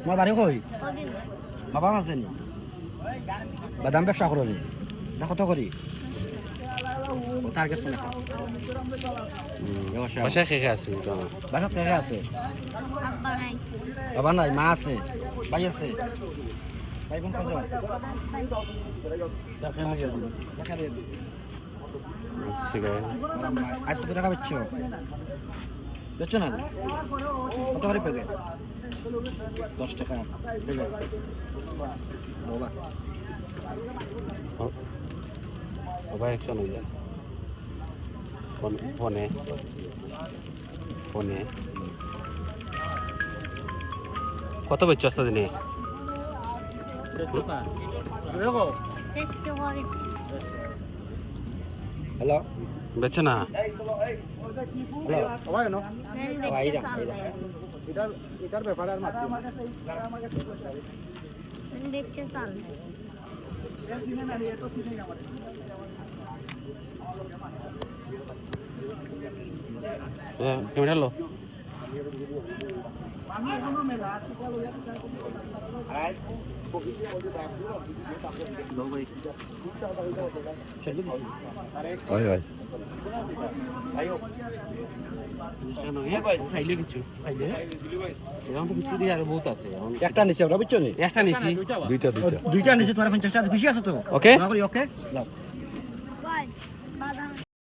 তোমার বাড়ি কই? বাবা আছে নি? বাদাম ব্যবসা করো নি? না কত করি? তার কাছে না বাসায় শেষে আছে বাসা থেকে আছে বাবা নাই মা আছে ভাই আছে ভাই বোন কজন আজ কত টাকা বেচছো বেচছো না কত করে প্যাকেট 10 টাকা বাবা বাবা একশন হয়ে যায় ফোনে কত বেচছো আস্তে দিনে হ্যালো বেচছো না এটার ব্যাপারে আর ক্যামেরা লো হয় হয় খাইলে কিছু খাইলে এরকম তো কিছু দিয়ে আর বহুত আছে একটা নিচে ওটা বুঝছো নি একটা নিছি দুইটা নিচে তোমার 50 টাকা খুশি আছো তো ওকে ওকে